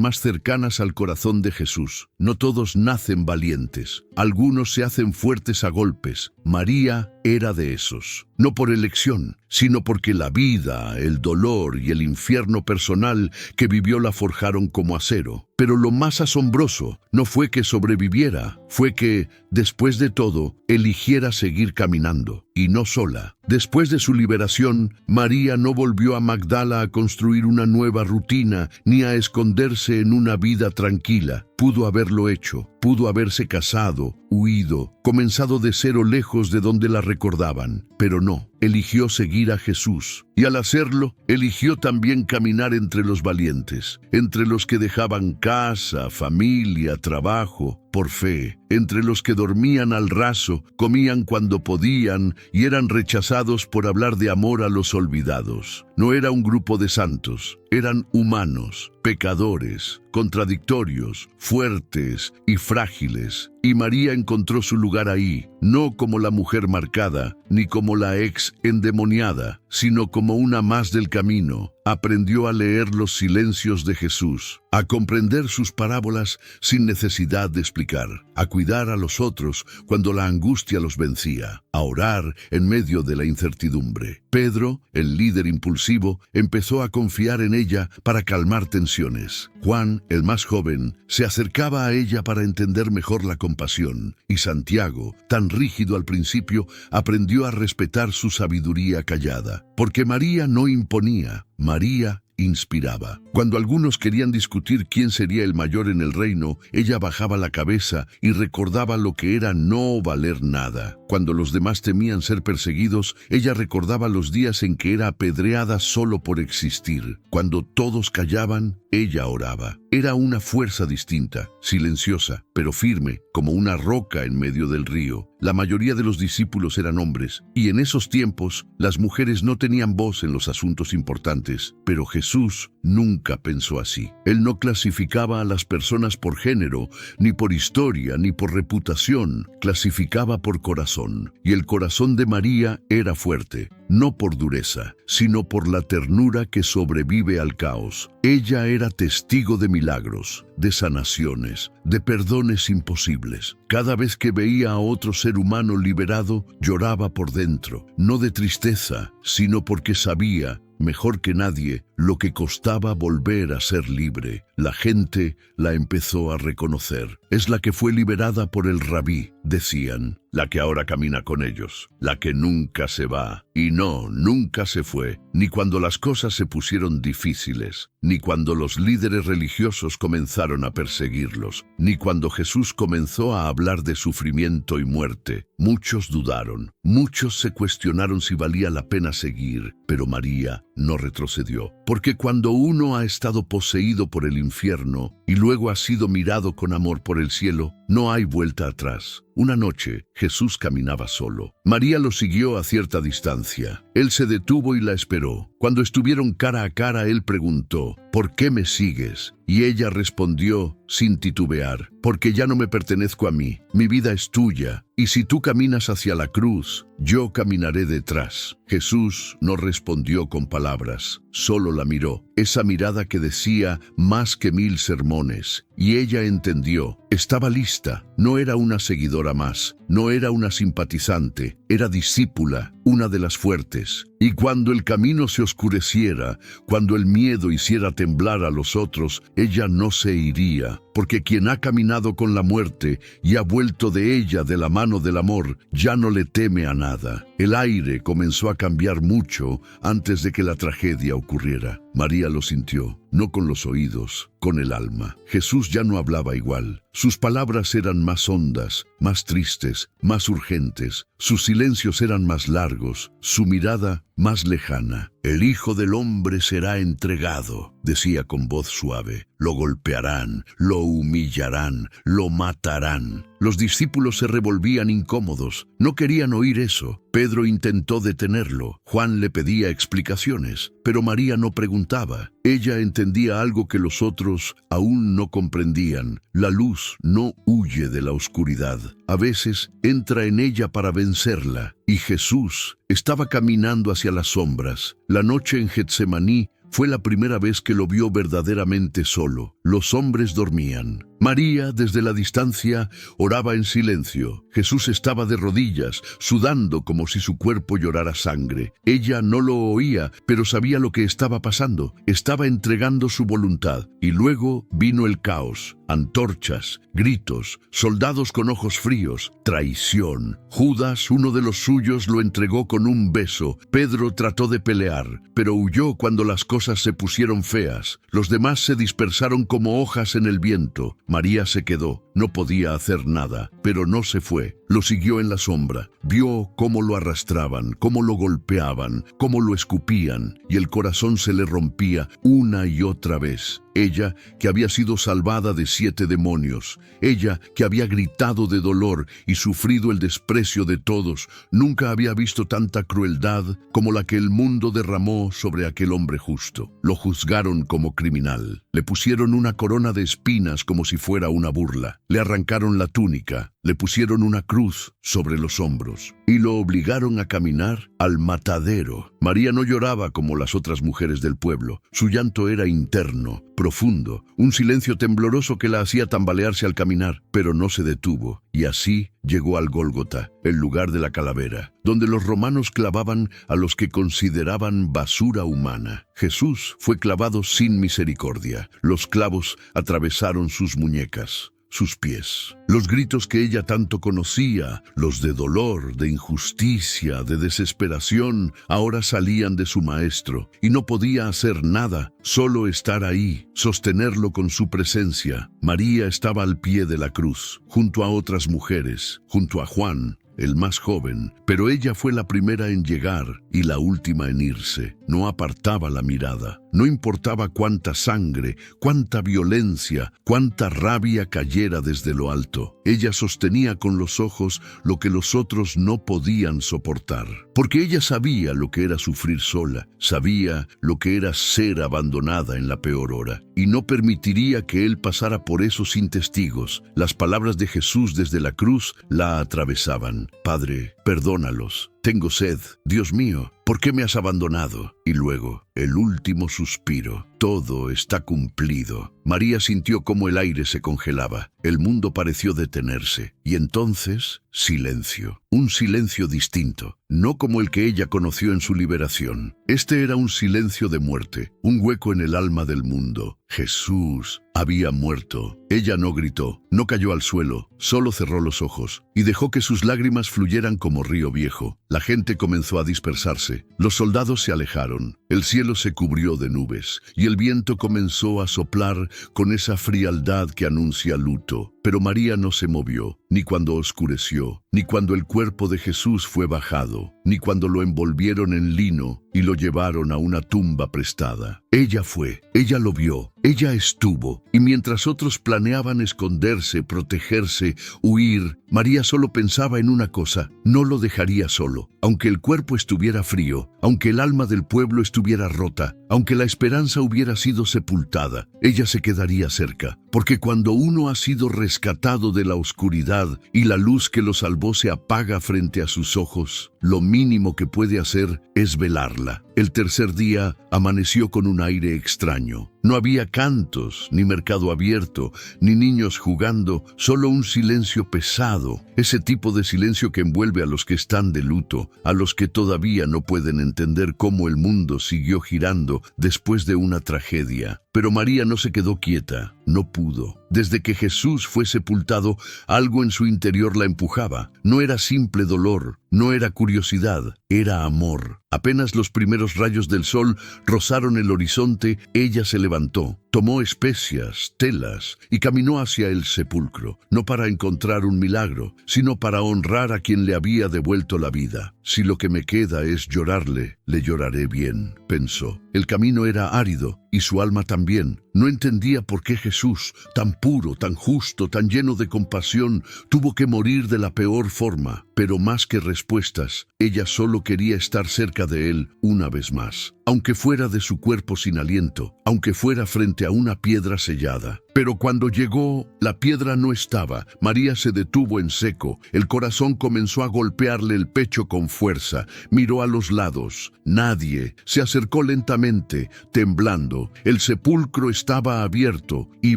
más cercanas al corazón de Jesús. No todos nacen valientes, algunos se hacen fuertes a golpes. María era de esos, no por elección, sino porque la vida, el dolor y el infierno personal que vivió la forjaron como acero. Pero lo más asombroso no fue que sobreviviera, fue que, después de todo, eligiera seguir caminando, y no sola. Después de su liberación, María no volvió a Magdala a construir una nueva rutina, ni a esconderse en una vida tranquila. Pudo haberlo hecho, pudo haberse casado, huido, comenzado de cero lejos de donde la recordaban, pero no. Eligió seguir a Jesús, y al hacerlo, eligió también caminar entre los valientes, entre los que dejaban casa, familia, trabajo, por fe, entre los que dormían al raso, comían cuando podían y eran rechazados por hablar de amor a los olvidados. No era un grupo de santos, eran humanos, pecadores, contradictorios, fuertes y frágiles. Y María encontró su lugar ahí, no como la mujer marcada, ni como la ex endemoniada, sino como una más del camino. Aprendió a leer los silencios de Jesús, a comprender sus parábolas sin necesidad de explicar, a cuidar a los otros cuando la angustia los vencía, a orar en medio de la incertidumbre. Pedro, el líder impulsivo, empezó a confiar en ella para calmar tensiones. Juan, el más joven, se acercaba a ella para entender mejor la compasión, y Santiago, tan rígido al principio, aprendió a respetar su sabiduría callada, porque María no imponía, María inspiraba. Cuando algunos querían discutir quién sería el mayor en el reino, ella bajaba la cabeza y recordaba lo que era no valer nada. Cuando los demás temían ser perseguidos, ella recordaba los días en que era apedreada solo por existir. Cuando todos callaban, ella oraba. Era una fuerza distinta, silenciosa, pero firme, como una roca en medio del río. La mayoría de los discípulos eran hombres, y en esos tiempos las mujeres no tenían voz en los asuntos importantes, pero Jesús nunca pensó así. Él no clasificaba a las personas por género, ni por historia, ni por reputación, clasificaba por corazón. Y el corazón de María era fuerte, no por dureza, sino por la ternura que sobrevive al caos. Ella era testigo de milagros, de sanaciones, de perdones imposibles. Cada vez que veía a otro ser humano liberado, lloraba por dentro, no de tristeza, sino porque sabía, mejor que nadie, lo que costaba volver a ser libre. La gente la empezó a reconocer. Es la que fue liberada por el rabí, decían, la que ahora camina con ellos, la que nunca se va. Y no, nunca se fue, ni cuando las cosas se pusieron difíciles, ni cuando los líderes religiosos comenzaron a perseguirlos, ni cuando Jesús comenzó a hablar de sufrimiento y muerte. Muchos dudaron, muchos se cuestionaron si valía la pena seguir, pero María no retrocedió, porque cuando uno ha estado poseído por el infierno y luego ha sido mirado con amor por el cielo, no hay vuelta atrás. Una noche, Jesús caminaba solo. María lo siguió a cierta distancia. Él se detuvo y la esperó. Cuando estuvieron cara a cara, él preguntó, ¿por qué me sigues? Y ella respondió, sin titubear, porque ya no me pertenezco a mí, mi vida es tuya, y si tú caminas hacia la cruz, yo caminaré detrás. Jesús no respondió con palabras, solo la miró, esa mirada que decía más que 1000 sermones, y ella entendió, estaba lista, no era una seguidora más, no era una simpatizante, era discípula, una de las fuertes. Y cuando el camino se oscureciera, cuando el miedo hiciera temblar a los otros, ella no se iría, porque quien ha caminado con la muerte y ha vuelto de ella de la mano del amor, ya no le teme a nada. El aire comenzó a cambiar mucho antes de que la tragedia ocurriera. María lo sintió, no con los oídos, con el alma. Jesús ya no hablaba igual. Sus palabras eran más hondas, más tristes, más urgentes. Sus silencios eran más largos, su mirada más lejana. El Hijo del Hombre será entregado, decía con voz suave. Lo golpearán, lo humillarán, lo matarán. Los discípulos se revolvían incómodos. No querían oír eso. Pedro intentó detenerlo. Juan le pedía explicaciones, pero María no preguntaba. Ella entendía algo que los otros aún no comprendían. La luz no huye de la oscuridad. A veces entra en ella para vencerla. Y Jesús estaba caminando hacia las sombras. La noche en Getsemaní fue la primera vez que lo vio verdaderamente solo. Los hombres dormían. María, desde la distancia, oraba en silencio. Jesús estaba de rodillas, sudando como si su cuerpo llorara sangre. Ella no lo oía, pero sabía lo que estaba pasando. Estaba entregando su voluntad. Y luego vino el caos. Antorchas, gritos, soldados con ojos fríos, traición. Judas, uno de los suyos, lo entregó con un beso. Pedro trató de pelear, pero huyó cuando las cosas se pusieron feas. Los demás se dispersaron como hojas en el viento. María se quedó. No podía hacer nada, pero no se fue. Lo siguió en la sombra. Vio cómo lo arrastraban, cómo lo golpeaban, cómo lo escupían, y el corazón se le rompía una y otra vez. Ella, que había sido salvada de 7 demonios, ella, que había gritado de dolor y sufrido el desprecio de todos, nunca había visto tanta crueldad como la que el mundo derramó sobre aquel hombre justo. Lo juzgaron como criminal. Le pusieron una corona de espinas como si fuera una burla. Le arrancaron la túnica. Le pusieron una cruz sobre los hombros y lo obligaron a caminar al matadero. María no lloraba como las otras mujeres del pueblo. Su llanto era interno, profundo, un silencio tembloroso que la hacía tambalearse al caminar, pero no se detuvo. Y así llegó al Gólgota, el lugar de la calavera, donde los romanos clavaban a los que consideraban basura humana. Jesús fue clavado sin misericordia. Los clavos atravesaron sus muñecas, sus pies. Los gritos que ella tanto conocía, los de dolor, de injusticia, de desesperación, ahora salían de su maestro, y no podía hacer nada, solo estar ahí, sostenerlo con su presencia. María estaba al pie de la cruz, junto a otras mujeres, junto a Juan, el más joven, pero ella fue la primera en llegar y la última en irse. No apartaba la mirada. No importaba cuánta sangre, cuánta violencia, cuánta rabia cayera desde lo alto. Ella sostenía con los ojos lo que los otros no podían soportar. Porque ella sabía lo que era sufrir sola, sabía lo que era ser abandonada en la peor hora. Y no permitiría que él pasara por eso sin testigos. Las palabras de Jesús desde la cruz la atravesaban. Padre, perdónalos. Tengo sed. Dios mío, ¿por qué me has abandonado? Y luego, el último suspiro. Todo está cumplido. María sintió cómo el aire se congelaba. El mundo pareció detenerse. Y entonces, silencio. Un silencio distinto. No como el que ella conoció en su liberación. Este era un silencio de muerte. Un hueco en el alma del mundo. Jesús había muerto. Ella no gritó, no cayó al suelo, solo cerró los ojos y dejó que sus lágrimas fluyeran como río viejo. La gente comenzó a dispersarse. Los soldados se alejaron. El cielo se cubrió de nubes y el viento comenzó a soplar con esa frialdad que anuncia luto. Pero María no se movió, ni cuando oscureció, ni cuando el cuerpo de Jesús fue bajado, ni cuando lo envolvieron en lino y lo llevaron a una tumba prestada. Ella fue, ella lo vio, ella estuvo, y mientras otros planeaban esconderse, protegerse, huir, María solo pensaba en una cosa: no lo dejaría solo. Aunque el cuerpo estuviera frío, aunque el alma del pueblo estuviera rota, aunque la esperanza hubiera sido sepultada, ella se quedaría cerca. Porque cuando uno ha sido rescatado de la oscuridad y la luz que lo salvó se apaga frente a sus ojos, lo mínimo que puede hacer es velarla. El tercer día amaneció con un aire extraño. No había cantos, ni mercado abierto, ni niños jugando, solo un silencio pesado, ese tipo de silencio que envuelve a los que están de luto, a los que todavía no pueden entender cómo el mundo siguió girando después de una tragedia. Pero María no se quedó quieta, no pudo. Desde que Jesús fue sepultado, algo en su interior la empujaba. No era simple dolor, no era curiosidad, era amor. Apenas los primeros rayos del sol rozaron el horizonte, ella se levantó, tomó especias, telas y caminó hacia el sepulcro, no para encontrar un milagro, sino para honrar a quien le había devuelto la vida. Si lo que me queda es llorarle, le lloraré bien, pensó. El camino era árido y su alma también. No entendía por qué Jesús, tan puro, tan justo, tan lleno de compasión, tuvo que morir de la peor forma. Pero más que respuestas, ella solo quería estar cerca de él una vez más. Aunque fuera de su cuerpo sin aliento, aunque fuera frente a una piedra sellada. Pero cuando llegó, la piedra no estaba. María se detuvo en seco. El corazón comenzó a golpearle el pecho con fuerza. Miró a los lados. Nadie. Se acercó lentamente, temblando. El sepulcro estaba abierto y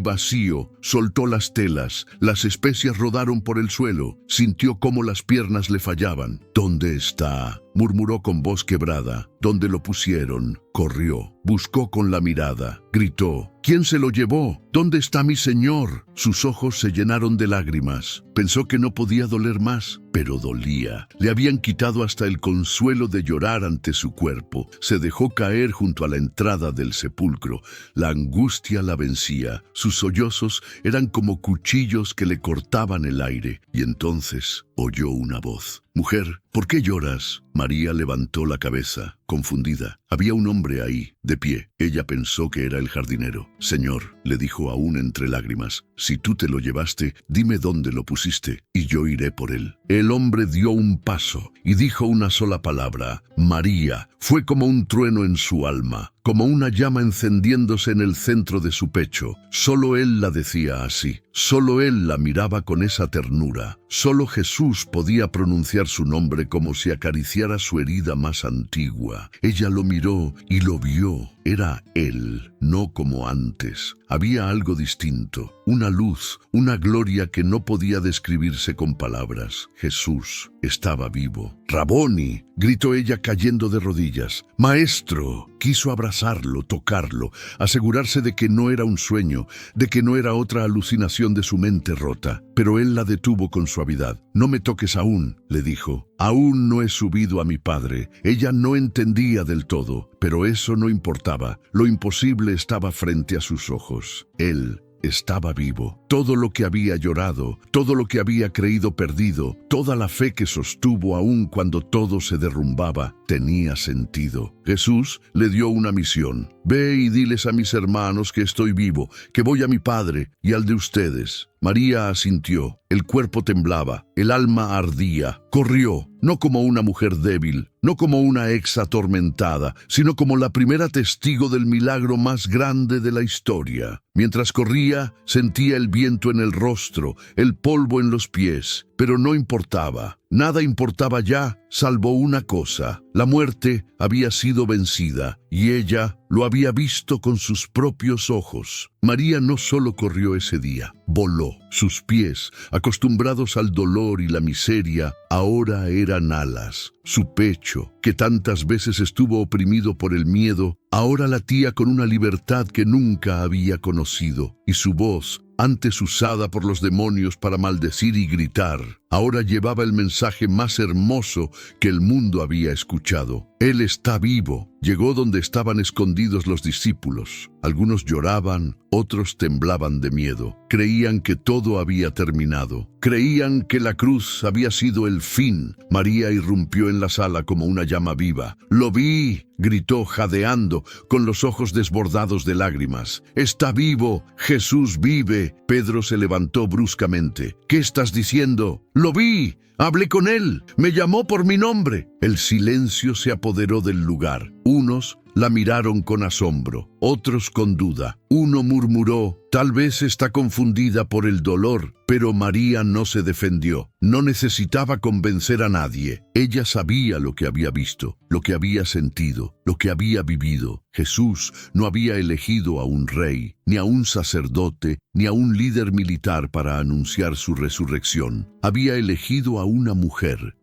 vacío. Soltó las telas. Las especias rodaron por el suelo. Sintió cómo las piernas le fallaban. ¿Dónde está?, murmuró con voz quebrada. ¿Dónde lo pusieron? Corrió, buscó con la mirada, gritó. ¿Quién se lo llevó? ¿Dónde está mi Señor? Sus ojos se llenaron de lágrimas. Pensó que no podía doler más, pero dolía. Le habían quitado hasta el consuelo de llorar ante su cuerpo. Se dejó caer junto a la entrada del sepulcro. La angustia la vencía. Sus sollozos eran como cuchillos que le cortaban el aire. Y entonces oyó una voz. «Mujer, ¿por qué lloras?» María levantó la cabeza, confundida. Había un hombre ahí, de pie. Ella pensó que era el jardinero. «Señor», le dijo aún entre lágrimas, «si tú te lo llevaste, dime dónde lo pusiste, y yo iré por él». El hombre dio un paso y dijo una sola palabra, «María». Fue como un trueno en su alma, como una llama encendiéndose en el centro de su pecho. Solo él la decía así. Solo él la miraba con esa ternura. Solo Jesús podía pronunciar su nombre como si acariciara su herida más antigua. Ella lo miró y lo vio. Era él, no como antes. Había algo distinto, una luz, una gloria que no podía describirse con palabras. Jesús estaba vivo. «Raboni», gritó ella cayendo de rodillas. «Maestro». Quiso abrazarlo, tocarlo, asegurarse de que no era un sueño, de que no era otra alucinación de su mente rota. Pero él la detuvo con suavidad. «No me toques aún», le dijo. «Aún no he subido a mi Padre». Ella no entendía del todo, pero eso no importaba. Lo imposible estaba frente a sus ojos. Él estaba vivo. Todo lo que había llorado, todo lo que había creído perdido, toda la fe que sostuvo aún cuando todo se derrumbaba, tenía sentido. Jesús le dio una misión. «Ve y diles a mis hermanos que estoy vivo, que voy a mi Padre y al de ustedes». María asintió. El cuerpo temblaba, el alma ardía. Corrió, no como una mujer débil, no como una ex atormentada, sino como la primera testigo del milagro más grande de la historia. Mientras corría, sentía el viento en el rostro, el polvo en los pies, pero no importaba. Nada importaba ya, salvo una cosa. La muerte había sido vencida, y ella lo había visto con sus propios ojos. María no solo corrió ese día, voló. Sus pies, acostumbrados al dolor y la miseria, ahora eran alas. Su pecho, que tantas veces estuvo oprimido por el miedo, ahora latía con una libertad que nunca había conocido. Y su voz, antes usada por los demonios para maldecir y gritar, ahora llevaba el mensaje más hermoso que el mundo había escuchado. Él está vivo. Llegó donde estaban escondidos los discípulos. Algunos lloraban, otros temblaban de miedo. Creían que todo había terminado. Creían que la cruz había sido el fin. María irrumpió en la sala como una llama viva. «Lo vi», gritó jadeando, con los ojos desbordados de lágrimas. «Está vivo, Jesús vive». Pedro se levantó bruscamente. «¿Qué estás diciendo?» «Lo vi. Hablé con él. Me llamó por mi nombre». El silencio se apoderó del lugar. Unos la miraron con asombro, otros con duda. Uno murmuró: tal vez está confundida por el dolor, pero María no se defendió. No necesitaba convencer a nadie. Ella sabía lo que había visto, lo que había sentido, lo que había vivido. Jesús no había elegido a un rey, ni a un sacerdote, ni a un líder militar para anunciar su resurrección. Había elegido a una mujer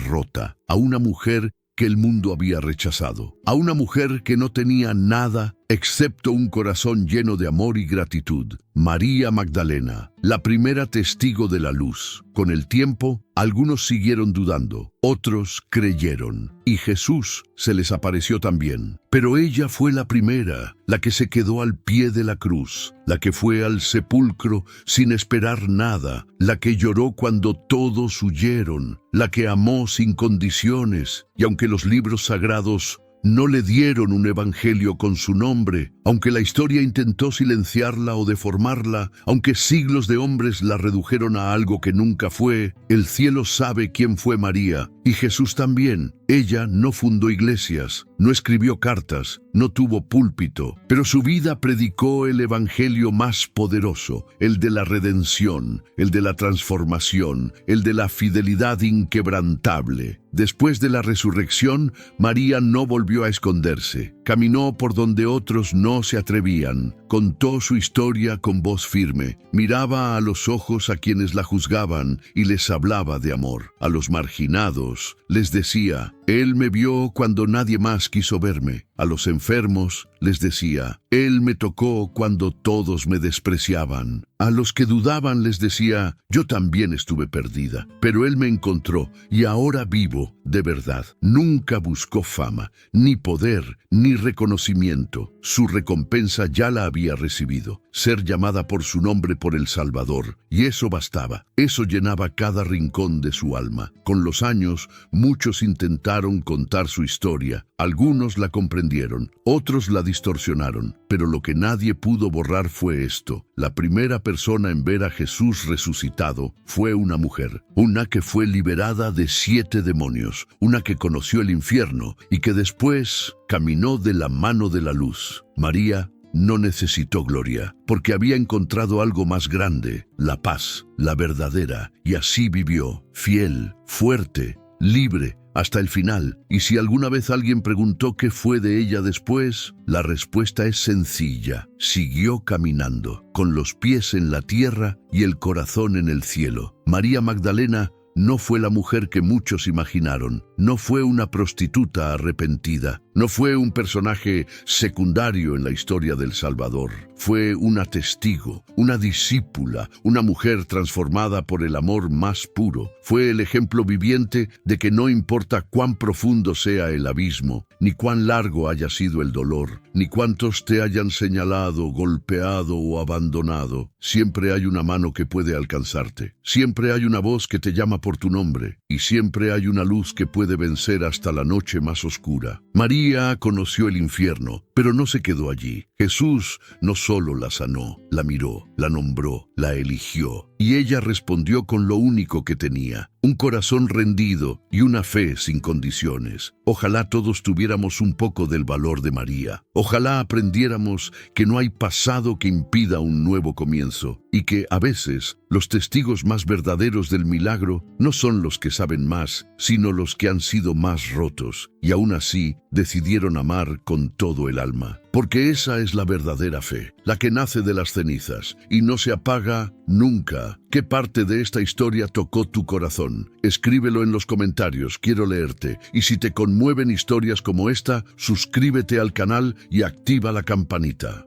rota, a una mujer que el mundo había rechazado, a una mujer que no tenía nada excepto un corazón lleno de amor y gratitud. María Magdalena, la primera testigo de la luz. Con el tiempo, algunos siguieron dudando, otros creyeron, y Jesús se les apareció también. Pero ella fue la primera, la que se quedó al pie de la cruz, la que fue al sepulcro sin esperar nada, la que lloró cuando todos huyeron, la que amó sin condiciones, y aunque los libros sagrados no le dieron un evangelio con su nombre, aunque la historia intentó silenciarla o deformarla, aunque siglos de hombres la redujeron a algo que nunca fue, el cielo sabe quién fue María, y Jesús también. Ella no fundó iglesias, no escribió cartas, no tuvo púlpito, pero su vida predicó el evangelio más poderoso, el de la redención, el de la transformación, el de la fidelidad inquebrantable. Después de la resurrección, María no volvió a esconderse. Caminó por donde otros no se atrevían. Contó su historia con voz firme. Miraba a los ojos a quienes la juzgaban y les hablaba de amor. A los marginados les decía: Él me vio cuando nadie más quiso verme. A los enfermos les decía: Él me tocó cuando todos me despreciaban. A los que dudaban les decía: yo también estuve perdida, pero Él me encontró y ahora vivo de verdad. Nunca buscó fama, ni poder, ni reconocimiento. Su recompensa ya la había recibido: ser llamada por su nombre por el Salvador. Y eso bastaba. Eso llenaba cada rincón de su alma. Con los años, muchos intentaron contar su historia. Algunos la comprendieron, otros la distorsionaron, pero lo que nadie pudo borrar fue esto: la primera persona en ver a Jesús resucitado fue una mujer, una que fue liberada de 7 demonios, una que conoció el infierno y que después caminó de la mano de la luz. María no necesitó gloria, porque había encontrado algo más grande: la paz, la verdadera, y así vivió, fiel, fuerte, libre, hasta el final. Y si alguna vez alguien preguntó qué fue de ella después, la respuesta es sencilla: siguió caminando, con los pies en la tierra y el corazón en el cielo. María Magdalena no fue la mujer que muchos imaginaron, no fue una prostituta arrepentida, no fue un personaje secundario en la historia del Salvador. Fue una testigo, una discípula, una mujer transformada por el amor más puro. Fue el ejemplo viviente de que no importa cuán profundo sea el abismo, ni cuán largo haya sido el dolor, ni cuántos te hayan señalado, golpeado o abandonado, siempre hay una mano que puede alcanzarte. Siempre hay una voz que te llama por tu nombre, y siempre hay una luz que puede vencer hasta la noche más oscura. María conoció el infierno, pero no se quedó allí. Jesús no solo la sanó, la miró, la nombró, la eligió, y ella respondió con lo único que tenía: un corazón rendido y una fe sin condiciones. Ojalá todos tuviéramos un poco del valor de María. Ojalá aprendiéramos que no hay pasado que impida un nuevo comienzo, y que a veces los testigos más verdaderos del milagro no son los que saben más, sino los que han sido más rotos, y aún así decidieron amar con todo el alma. Porque esa es la verdadera fe, la que nace de las cenizas y no se apaga nunca. ¿Qué parte de esta historia tocó tu corazón? Escríbelo en los comentarios, quiero leerte. Y si te conmueven historias como esta, suscríbete al canal y activa la campanita.